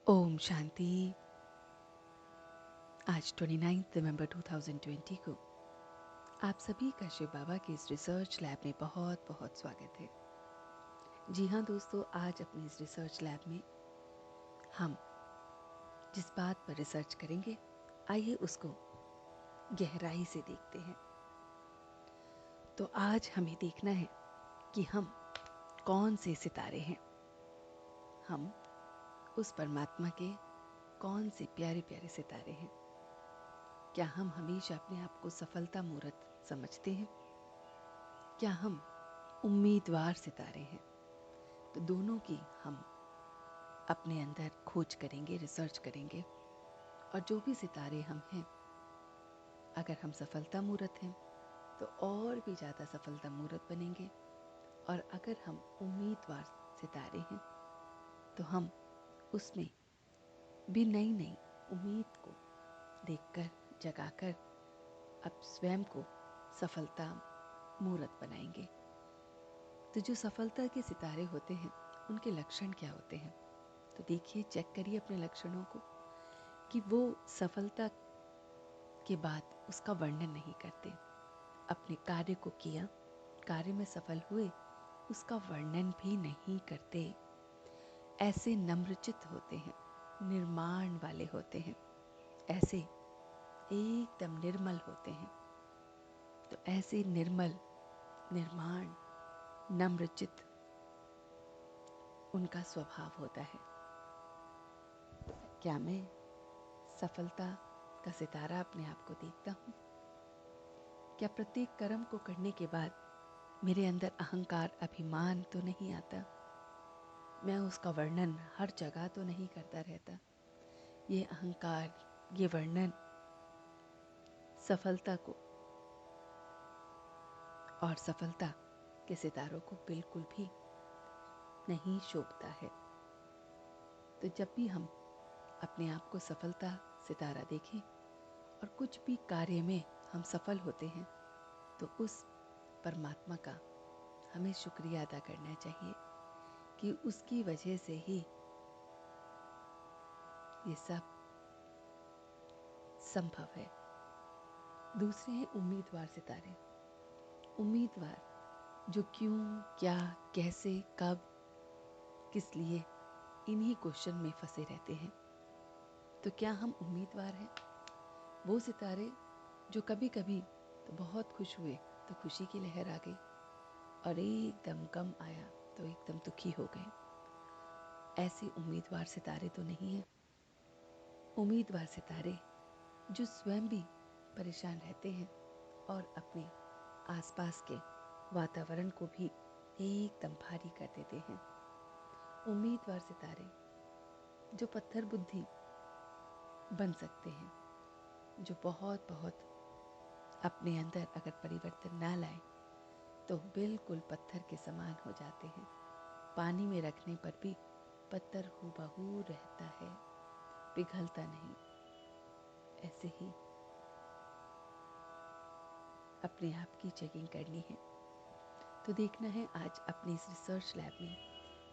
ओम शांति। आज 29 नवंबर 2020 को आप सभी का शिव बाबा के इस रिसर्च लैब में बहुत बहुत स्वागत है। जी हाँ दोस्तों, आज अपनी इस रिसर्च लैब में हम जिस बात पर रिसर्च करेंगे, आइए उसको गहराई से देखते हैं। तो आज हमें देखना है कि हम कौन से सितारे हैं। हम उस परमात्मा के कौन से प्यारे प्यारे सितारे हैं। क्या हम हमेशा अपने आप को सफलता मूर्त समझते हैं? क्या हम उम्मीदवार सितारे हैं? तो दोनों की हम अपने अंदर खोज करेंगे, रिसर्च करेंगे। और जो भी सितारे हम हैं, अगर हम सफलता मूर्त हैं तो और भी ज़्यादा सफलता मूर्त बनेंगे। और अगर हम उम्मीदवार सितारे हैं तो हम उसमें भी नई नई उम्मीद को देखकर, जगाकर अब स्वयं को सफलता मूर्त बनाएंगे। तो जो सफलता के सितारे होते हैं, उनके लक्षण क्या होते हैं? तो देखिए, चेक करिए अपने लक्षणों को कि वो सफलता के बाद उसका वर्णन नहीं करते। अपने कार्य को किया, कार्य में सफल हुए, उसका वर्णन भी नहीं करते। ऐसे नम्रचित्त होते हैं, निर्माण वाले होते हैं, ऐसे एकदम निर्मल होते हैं। तो ऐसे निर्मल, निर्माण, नम्रचित्त उनका स्वभाव होता है। क्या मैं सफलता का सितारा अपने आप को देखता हूँ? क्या प्रत्येक कर्म को करने के बाद मेरे अंदर अहंकार, अभिमान तो नहीं आता? मैं उसका वर्णन हर जगह तो नहीं करता रहता। ये अहंकार, ये वर्णन सफलता को और सफलता के सितारों को बिल्कुल भी नहीं शोभता है। तो जब भी हम अपने आप को सफलता सितारा देखें और कुछ भी कार्य में हम सफल होते हैं, तो उस परमात्मा का हमें शुक्रिया अदा करना चाहिए कि उसकी वजह से ही ये सब संभव है। दूसरे हैं उम्मीदवार सितारे। उम्मीदवार जो क्यों, क्या, कैसे, कब, किस लिए, इन्हीं क्वेश्चन में फंसे रहते हैं। तो क्या हम उम्मीदवार हैं? वो सितारे जो कभी कभी तो बहुत खुश हुए तो खुशी की लहर आ गई, और एकदम गम आया तो एकदम दुखी हो गए। ऐसे उम्मीदवार सितारे तो नहीं हैं। उम्मीदवार सितारे जो स्वयं भी परेशान रहते हैं और अपने आसपास के वातावरण को भी एकदम भारी कर देते हैं। उम्मीदवार सितारे जो पत्थर बुद्धि बन सकते हैं, जो बहुत बहुत अपने अंदर अगर परिवर्तन ना लाए तो बिल्कुल पत्थर के समान हो जाते हैं। पानी में रखने पर भी पत्थर हूबहू रहता है, पिघलता नहीं। ऐसे ही अपने आप की चेकिंग करनी है। तो देखना है आज अपनी इस रिसर्च लैब में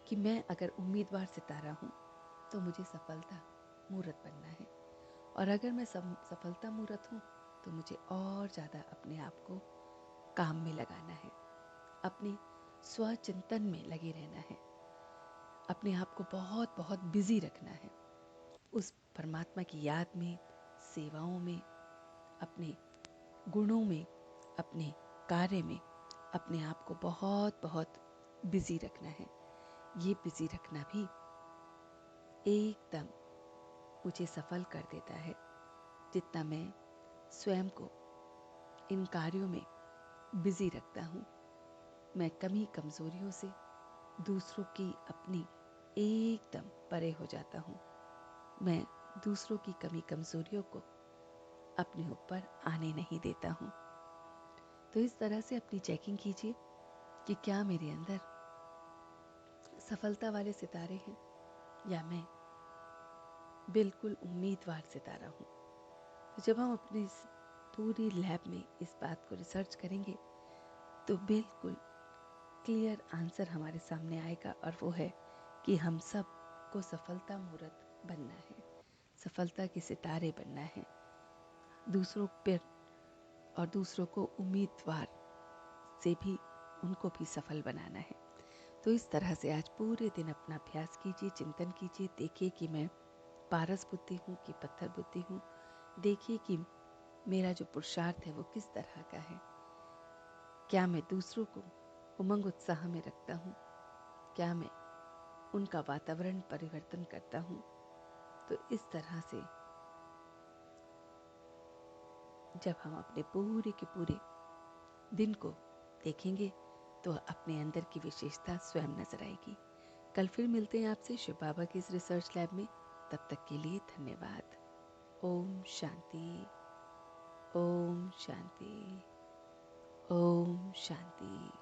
कि मैं अगर उम्मीदवार सितारा हूँ तो मुझे सफलता मूर्त बनना है। और अगर मैं सफलता मूर्त हूँ तो मुझे और ज़्यादा अपने आप को काम में लगाना है, अपने स्वचिंतन में लगे रहना है, अपने आप को बहुत बहुत बिजी रखना है, उस परमात्मा की याद में, सेवाओं में, अपने गुणों में, अपने कार्य में अपने आप को बहुत बहुत बिजी रखना है। ये बिजी रखना भी एकदम मुझे सफल कर देता है। जितना मैं स्वयं को इन कार्यों में बिजी रखता हूँ, मैं कमी कमज़ोरियों से, दूसरों की, अपनी एकदम परे हो जाता हूँ। मैं दूसरों की कमी कमज़ोरियों को अपने ऊपर आने नहीं देता हूँ। तो इस तरह से अपनी चेकिंग कीजिए कि क्या मेरे अंदर सफलता वाले सितारे हैं या मैं बिल्कुल उम्मीदवार सितारा हूँ। तो जब हम अपनी इस पूरी लैब में इस बात को रिसर्च करेंगे तो बिल्कुल क्लियर आंसर हमारे सामने आएगा, और वो है कि हम सब को सफलता मूर्त बनना है, सफलता के सितारे बनना है, दूसरों पर और दूसरों को उम्मीदवार से भी उनको भी सफल बनाना है। तो इस तरह से आज पूरे दिन अपना अभ्यास कीजिए, चिंतन कीजिए, देखिए कि मैं पारस बुद्धि हूँ कि पत्थर बुद्धि हूँ। देखिए कि मेरा जो पुरुषार्थ है वो किस तरह का है। क्या मैं दूसरों को उमंग उत्साह में रखता हूँ? क्या मैं उनका वातावरण परिवर्तन करता हूँ? तो इस तरह से जब हम अपने पूरे के पूरे दिन को देखेंगे तो अपने अंदर की विशेषता स्वयं नजर आएगी। कल फिर मिलते हैं आपसे शिव बाबा के इस रिसर्च लैब में। तब तक के लिए धन्यवाद। ओम शांति, ओम शांति, ओम शांति।